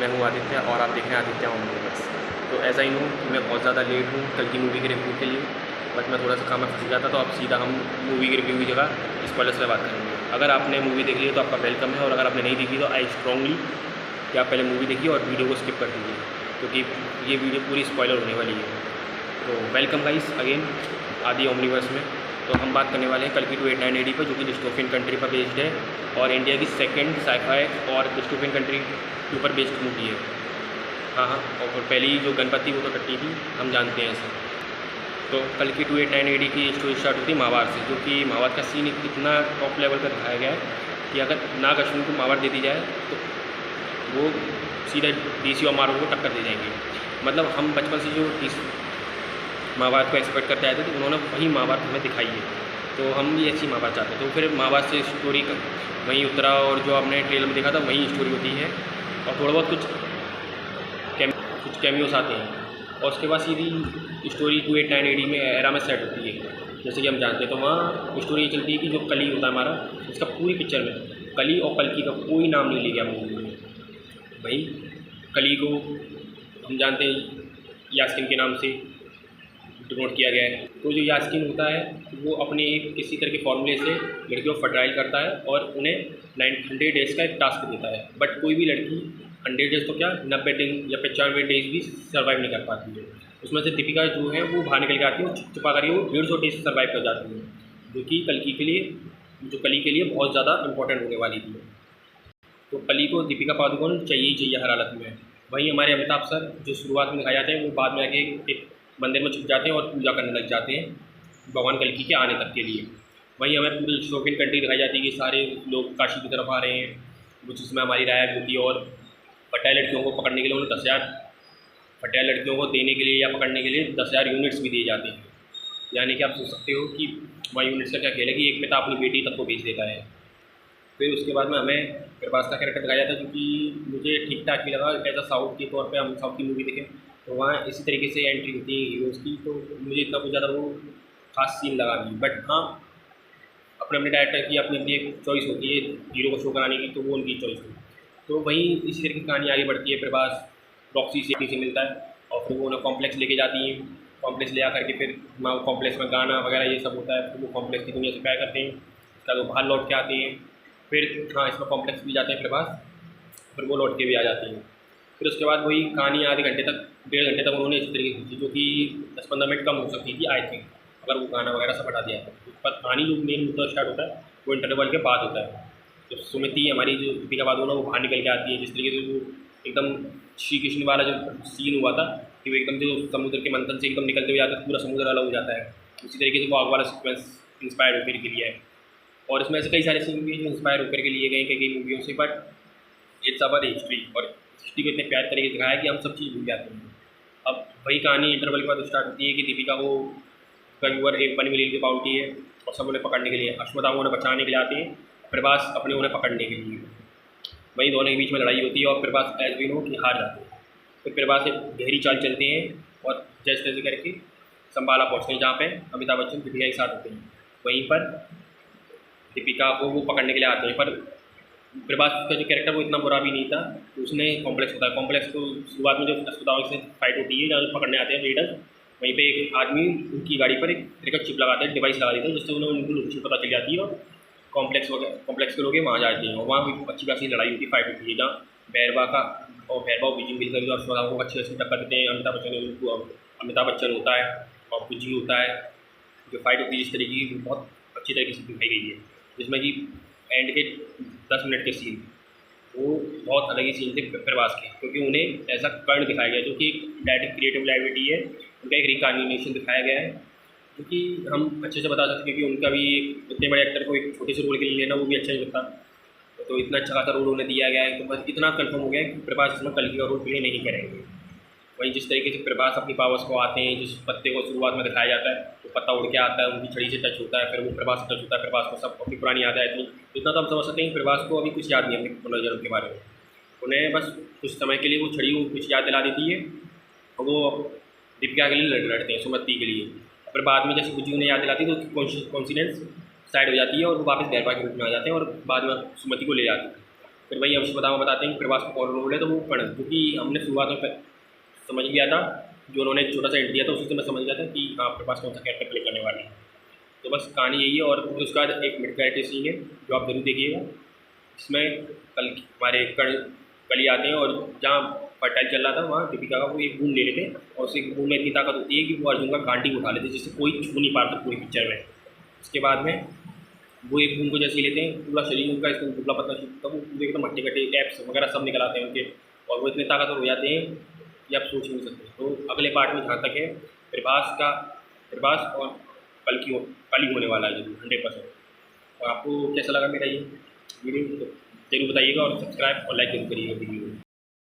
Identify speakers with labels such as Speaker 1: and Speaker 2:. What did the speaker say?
Speaker 1: मैं हूँ आदित्य और आप देख रहे हैं आदित्य ओमनिवर्स। तो ऐसा ही हूँ कि मैं बहुत ज़्यादा लेट हूँ कल की मूवी के रिव्यू के लिए, बट मैं थोड़ा सा काम में फंस गया था। तो अब सीधा हम मूवी के रिव्यू की जगह स्पॉयलर्स पे बात करेंगे। अगर आपने मूवी देख ली है तो आपका वेलकम है, और अगर आपने नहीं देखी तो आई स्ट्रांगली कि आप पहले मूवी देखिए और वीडियो को स्किप कर दीजिए, क्योंकि ये वीडियो पूरी स्पॉइलर होने वाली है। तो वेलकम गाइस अगेन आदि ओमनिवर्स में। तो हम बात करने वाले हैं कल की 289 AD पर, जो कि डिस्टोपियन कंट्री पर बेस्ड है और इंडिया की सेकंड साईफाई और डिस्टोपियन कंट्री के ऊपर बेस्ड मूवी है। हाँ, और पहली जो गणपति वो तो कटी थी, हम जानते हैं ऐसा। तो कल की 289 AD की स्टोरी स्टार्ट होती है महाभारत से, जो कि महाभारत का सीन इतना टॉप लेवल का दिखाया गया है कि अगर नाग अश्विन को महाभारत दे दी जाए तो वो सीधा DC और मार्वल को टक्कर दे जाएंगे। मतलब हम बचपन से जो महाभारत को एक्सपेक्ट करते आए थे, तो उन्होंने वही महाभारत हमें दिखाई है। तो हम भी ऐसी महाभारत चाहते हैं। तो फिर महाभारत से स्टोरी वहीं उतरा, और जो आपने ट्रेलर में देखा था वहीं स्टोरी होती है, और थोड़ा बहुत कुछ कैमियोस आते हैं, और उसके बाद सीधी स्टोरी 289 AD में एरा में सेट होती है, जैसे कि हम जानते हैं। तो वहाँ स्टोरी ये चलती है कि जो कली होता है हमारा, इसका पूरी पिक्चर में कली और कल्कि का कोई नाम नहीं लिया गया मूवी में। भाई कली को हम जानते हैं यास्किन के नाम से डिनोट किया गया है। तो जो यास्किन होता है वो अपने एक किसी तरह के फॉर्मूले से लड़कियों को फर्टाइल करता है और उन्हें 100 डेज़ का एक टास्क देता है। बट कोई भी लड़की 100 डेज़ तो क्या 90 दिन या 95 डेज़ भी सर्वाइव नहीं कर पाती है। उसमें से दीपिका जो है वो बाहर निकल के आती है, वो छुपा कर वो 150 डेज सर्वाइव कर जाती है, जो कि कल्कि के लिए कली के लिए बहुत ज़्यादा इंपॉर्टेंट होने वाली थी। तो कली को दीपिका पादुकोण चाहिए ही चाहिए हर हालत में। वहीं हमारे अमिताभ सर जो शुरुआत में दिखाए जाते हैं, वो बाद में आके एक मंदिर में छुप जाते हैं और पूजा करने लग जाते हैं भगवान कल्कि के आने तक के लिए। वहीं हमें पूरी डिस्टोपियन कंट्री दिखाई जाती है कि सारे लोग काशी की तरफ आ रहे हैं, कुछ इसमें हमारी राय होती है। और फटाए लड़कियों को पकड़ने के लिए उन्हें 10,000 फटाए लड़कियों को देने के लिए या पकड़ने के लिए 10,000 यूनिट्स भी दिए जाते हैं। यानी कि आप सोच सकते हो कि वहाँ यूनिट्स का क्या खेल है कि एक पिता अपनी बेटी तक को भेज देता है। फिर उसके बाद में हमें प्रभास का कैरेक्टर दिखाया जाता है, जो कि मुझे ठीक ठाक भी लगा। एज अ साउथ के तौर पे हम साउथ की मूवी देखें तो वहाँ इसी तरीके से एंट्री होती है हीरोज़ की, तो मुझे इतना कुछ ज़्यादा वो खास सीन लगा नहीं। बट हाँ, अपने अपने डायरेक्टर की अपनी अपनी एक चॉइस होती है हीरो को शो कराने की, तो वो उनकी चॉइस थी। तो वहीं इसी तरीके की कहानी आगे बढ़ती है। प्रभास रॉक्सी से मिलता है और फिर वो उन्हें कॉम्प्लेक्स लेके जाती हैं। कॉम्प्लेक्स ले आकर के फिर कॉम्प्लेक्स में गाना वगैरह ये सब होता है। फिर वो कॉम्प्लेक्स की दुनिया से प्यार करते हैं, उसका वो बाहर लौट के आते हैं। फिर हाँ, इसमें कॉम्प्लेक्स भी जाते हैं प्रभास, फिर वो लौट के भी आ जाती हैं। फिर उसके बाद वही कहानी आधे घंटे तक 1.5 घंटे तक उन्होंने इसी तरीके की, जो कि 10-15 मिनट कम हो सकती थी आई थिंक, अगर वो गाना वगैरह सब हटा दिया था। पर कहानी जो मेन मुद्दा स्टार्ट होता है वो इंटरवल के बाद होता है। तो सुमिति हमारी जो दीपिका पादुकोण वो बाहर निकल के आती है, जिस तरीके से वो एकदम श्री कृष्ण वाला जो सीन हुआ था कि वो एकदम जो समुद्र के मंथन से एकदम निकलते हुए जाता है, पूरा समुद्र अलग हो जाता है, उसी तरीके से वो आग वाला सीक्वेंस इंस्पायर होकर के लिए है। और इसमें ऐसे कई सारे सीन भी जो इंस्पायर होकर के लिए गए कई मूवियों से। बट इट्स अवर हिस्ट्री, और हिस्ट्री को इतने प्यार तरीके से दिखाया है कि हम सब चीज़ भूल जाते हैं। अब वही कहानी इंटरवल के बाद स्टार्ट होती है कि दीपिका को कन्वर एक 1 मिलियन की बाउंटी है, और सब उन्हें पकड़ने के लिए अश्वत्थामा उन्हें बचाने के लिए आते हैं, प्रभास अपने उन्हें पकड़ने के लिए। वहीं दोनों के बीच में लड़ाई होती है और प्रभास एज वी नो कि हार जाते हैं। फिर प्रभास एक गहरी चाल चलते हैं और जैसे तैसे करके संभाला पहुँचते हैं, जहाँ पे अमिताभ बच्चन दीपिका के साथ होते हैं। वहीं पर दीपिका को वो पकड़ने के लिए आते हैं, पर प्रभास का जो कैरेक्टर वो इतना बुरा भी नहीं था, तो उसने कॉम्प्लेक्स होता है। कॉम्प्लेक्स को शुरुआत में जो अस्पताल से फाइट होती है, जहाँ पकड़ने आते हैं लीडर, वहीं पे एक आदमी उनकी गाड़ी पर एक तरह का चिप लगाता है, डिवाइस लगा देता है, जिससे उन्हें उनको लोकेशन पता चल जाती है और कॉम्प्लेक्स के लोग वहाँ जाते हैं। और वहाँ भी अच्छी खासी लड़ाई होती है, फाइट होती है, जहाँ भैरवा और विजय मिलकर जो अस्पताल को अच्छी अच्छी टक्कर देते हैं। अमिताभ बच्चन होता है और विजय होता है। जो फाइट होती है जिस तरीके की बहुत अच्छी तरीके से दिखाई गई है, जिसमें कि एंड के 10 मिनट के सीन वो बहुत अलग ही सीन थे प्रभास के, क्योंकि उन्हें ऐसा कर्ण दिखाया गया जो कि डायरेक्ट क्रिएटिव लाइबिलिटी है, उनका एक रिकार्निनेशन दिखाया गया है, क्योंकि हम अच्छे से बता सकते हैं कि उनका भी इतने बड़े एक्टर को एक छोटे से रोल के लिए लेना वो भी अच्छा नहीं लगता। तो इतना अच्छा खासा रोल उन्हें दिया गया है, तो बस इतना कन्फर्म हो गया है कि प्रभास इसमें कल्कि का रोल प्ले नहीं करेंगे। वहीं जिस तरीके से प्रभास अपनी पावर्स को आते हैं, जिस पत्ते को शुरुआत में दिखाया जाता है, तो पत्ता उड़ के आता है, उनकी छड़ी से टच होता है, फिर वो प्रभास से टच होता है, प्रभास को सब अपनी पुरानी याद आती है। इतना तो हम समझ सकते हैं कि प्रभास को अभी कुछ याद नहीं है अपने पुनर्जन्म के बारे में। उन्हें बस कुछ समय के लिए वो छड़ी को कुछ याद दिला देती है, और वो दीपिका के लिए लड़ते हैं, सुमति के लिए। फिर बाद में जैसे बुज्जी उन्हें याद दिलाती है तो कॉन्फिडेंस साइड हो जाती है और वो वापस भैरवा के रूप में आ जाते हैं और बाद में सुमति को ले जाते हैं। फिर वही हम बताते हैं कि प्रभास को कौन रोल है, तो वो पढ़, क्योंकि हमने शुरुआत में समझ गया था, जो उन्होंने एक छोटा सा हिंट दिया था उसी से मैं समझ गया था कि हाँ प्रभास कौन सा कैरेक्टर प्ले करने वाले हैं। तो बस कहानी यही है। और फिर उसका एक मिड क्रेडिट सीन है जो आप जरूर देखिएगा, जिसमें कल हमारे कली आते हैं और जहाँ फर्टाइल चल रहा था वहाँ दीपिका का वो एक बूंद ले लेते हैं, और उस एक बूंद में इतनी ताकत होती है कि वो अर्जुन का गांडी उठा लेते हैं, जिससे कोई छू नहीं पाता पूरी पिक्चर में। उसके बाद में वो एक बूंद को जैसे ही लेते हैं, पूरा शरीर उनका इसमें दुबला पतला तो वो पूरे एकदम हट्टे कट्टे एप्स वगैरह सब निकल आते हैं उनके, और वो इतने ताकतवर हो जाते हैं कि आप सोच नहीं सकते। तो अगले पार्ट में जहाँ तक है प्रभास और कली होने वाला है 100%। और आपको कैसा लगा मेरा ये वीडियो, तो जरूर बताइएगा, और सब्सक्राइब और लाइक जरूर करिएगा वीडियो।